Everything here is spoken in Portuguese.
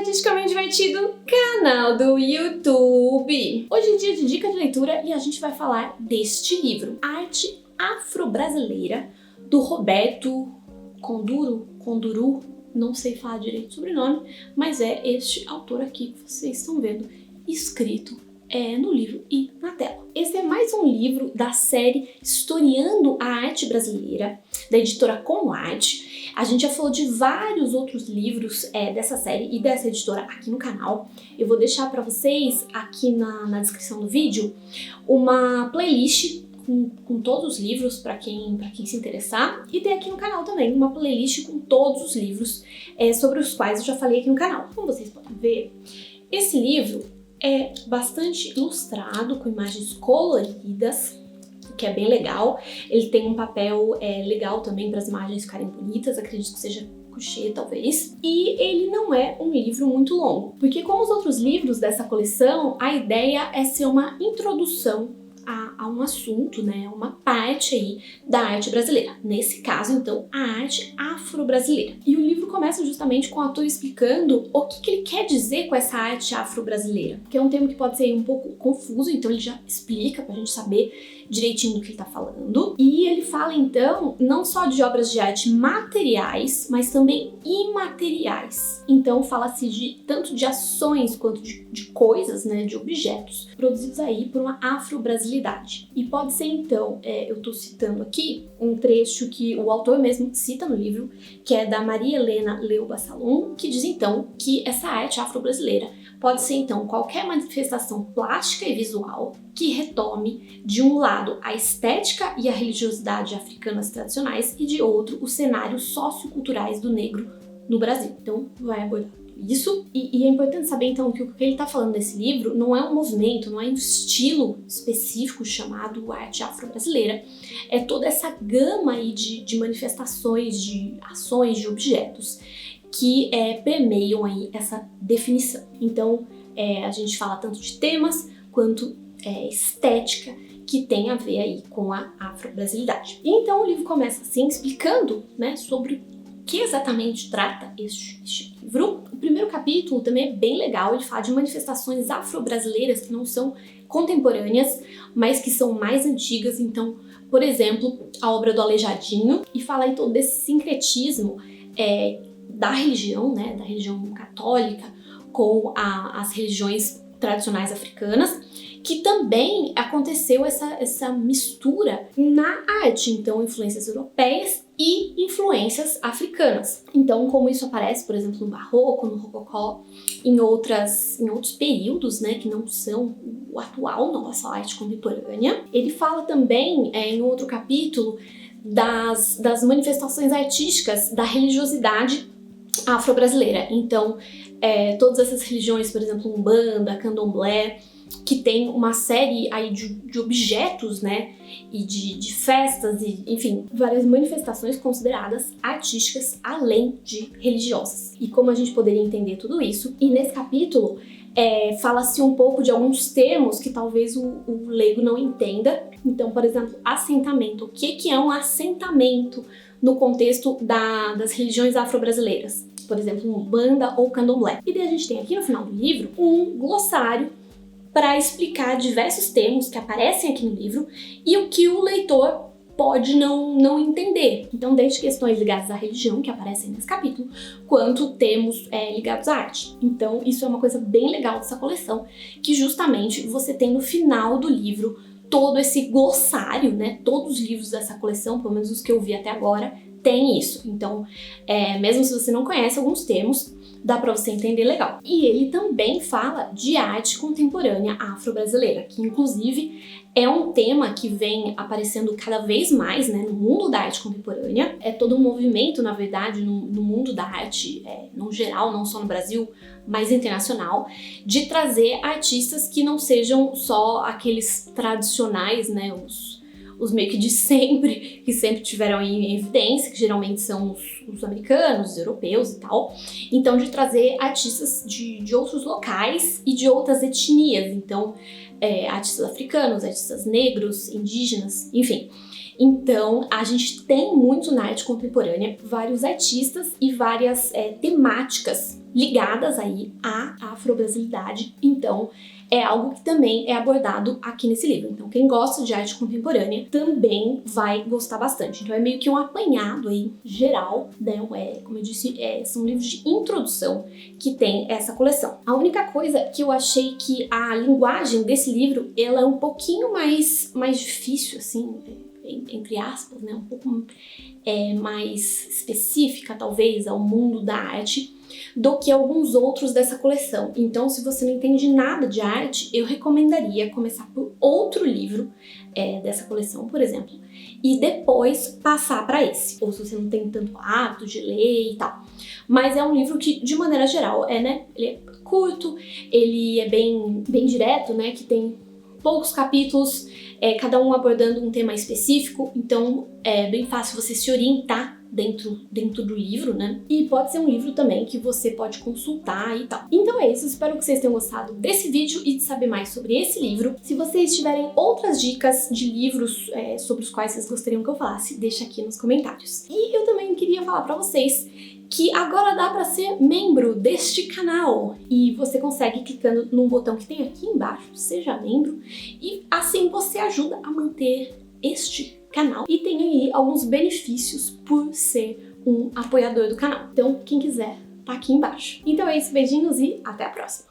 Artisticamente Divertido, canal do YouTube. Hoje é dia de dica de leitura e a gente vai falar deste livro, Arte Afro-Brasileira, do Roberto Conduru, não sei falar direito o sobrenome, mas é este autor aqui que vocês estão vendo escrito no livro e na tela. Esse é mais um livro da série Historiando a Arte Brasileira, da editora Comarte. A gente já falou de vários outros livros dessa série e dessa editora aqui no canal. Eu vou deixar para vocês aqui na descrição do vídeo uma playlist com todos os livros para quem se interessar, e tem aqui no canal também uma playlist com todos os livros sobre os quais eu já falei aqui no canal. Como vocês podem ver, esse livro é bastante ilustrado, com imagens coloridas, o que é bem legal. Ele tem um papel legal também para as imagens ficarem bonitas, acredito que seja couchê talvez. E ele não é um livro muito longo, porque como os outros livros dessa coleção, a ideia é ser uma introdução a um assunto, né, uma parte aí da arte brasileira. Nesse caso, então, a arte afro-brasileira. E o livro começa justamente com o autor explicando o que ele quer dizer com essa arte afro-brasileira, que é um termo que pode ser um pouco confuso, então ele já explica pra gente saber direitinho do que ele tá falando. E ele fala, então, não só de obras de arte materiais, mas também imateriais. Então, fala-se tanto de ações quanto de coisas, né, de objetos, produzidos aí por uma afro-brasileira. E pode ser então, eu tô citando aqui um trecho que o autor mesmo cita no livro, que é da Maria Helena Leuba Salum, que diz então que essa arte afro-brasileira pode ser então qualquer manifestação plástica e visual que retome de um lado a estética e a religiosidade africanas tradicionais e de outro os cenários socioculturais do negro no Brasil. Então vai abordar isso, e é importante saber então que o que ele está falando nesse livro não é um movimento, não é um estilo específico chamado arte afro-brasileira, é toda essa gama aí de manifestações, de ações, de objetos que permeiam aí essa definição. Então a gente fala tanto de temas quanto estética que tem a ver aí com a afro-brasilidade. E então o livro começa assim explicando, né, sobre o que exatamente trata este livro. O primeiro capítulo também é bem legal, ele fala de manifestações afro-brasileiras que não são contemporâneas, mas que são mais antigas. Então, por exemplo, a obra do Aleijadinho, e fala então desse sincretismo da religião, né, da religião católica com as religiões tradicionais africanas, que também aconteceu essa mistura na arte, então influências europeias e influências africanas. Então, como isso aparece, por exemplo, no Barroco, no Rococó, em outros períodos, né, que não são o atual, nossa arte contemporânea. Ele fala também, em outro capítulo, das manifestações artísticas da religiosidade afro-brasileira. Então, todas essas religiões, por exemplo, Umbanda, Candomblé, que tem uma série aí de objetos, né, e de festas, e enfim, várias manifestações consideradas artísticas além de religiosas. E como a gente poderia entender tudo isso? E nesse capítulo fala-se um pouco de alguns termos que talvez o leigo não entenda. Então, por exemplo, assentamento. O que é um assentamento no contexto das religiões afro-brasileiras? Por exemplo, Umbanda ou Candomblé. E daí a gente tem aqui no final do livro um glossário para explicar diversos termos que aparecem aqui no livro e o que o leitor pode não entender. Então, desde questões ligadas à religião, que aparecem nesse capítulo, quanto termos ligados à arte. Então, isso é uma coisa bem legal dessa coleção, que justamente você tem no final do livro todo esse glossário, né? Todos os livros dessa coleção, pelo menos os que eu vi até agora, tem isso. Então, mesmo se você não conhece alguns termos, dá pra você entender legal. E ele também fala de arte contemporânea afro-brasileira, que inclusive é um tema que vem aparecendo cada vez mais, né, no mundo da arte contemporânea. É todo um movimento, na verdade, no mundo da arte, no geral, não só no Brasil, mas internacional, de trazer artistas que não sejam só aqueles tradicionais, né, os meio que de sempre, que sempre tiveram em evidência, que geralmente são os americanos, os europeus e tal. Então, de trazer artistas de outros locais e de outras etnias. Então, artistas africanos, artistas negros, indígenas, enfim. Então, a gente tem muito na arte contemporânea vários artistas e várias temáticas ligadas aí à afro-brasilidade. Então, é algo que também é abordado aqui nesse livro. Então, quem gosta de arte contemporânea também vai gostar bastante. Então, é meio que um apanhado aí geral, né? Como eu disse, são livros de introdução que tem essa coleção. A única coisa que eu achei que a linguagem desse livro, ela é um pouquinho mais difícil, assim, entre aspas, né? Um pouco mais específica, talvez, ao mundo da arte do que alguns outros dessa coleção. Então, se você não entende nada de arte, eu recomendaria começar por outro livro dessa coleção, por exemplo, e depois passar para esse. Ou se você não tem tanto hábito de ler e tal. Mas é um livro que, de maneira geral, né? Ele é curto, ele é bem direto, né? Que tem poucos capítulos, cada um abordando um tema específico, então é bem fácil você se orientar dentro do livro, né? E pode ser um livro também que você pode consultar e tal. Então é isso, espero que vocês tenham gostado desse vídeo e de saber mais sobre esse livro. Se vocês tiverem outras dicas de livros sobre os quais vocês gostariam que eu falasse, deixa aqui nos comentários. E eu também queria falar pra vocês que agora dá pra ser membro deste canal e você consegue clicando num botão que tem aqui embaixo, seja membro, e assim você ajuda a manter este canal e tem aí alguns benefícios por ser um apoiador do canal. Então, quem quiser, tá aqui embaixo. Então é isso, beijinhos e até a próxima!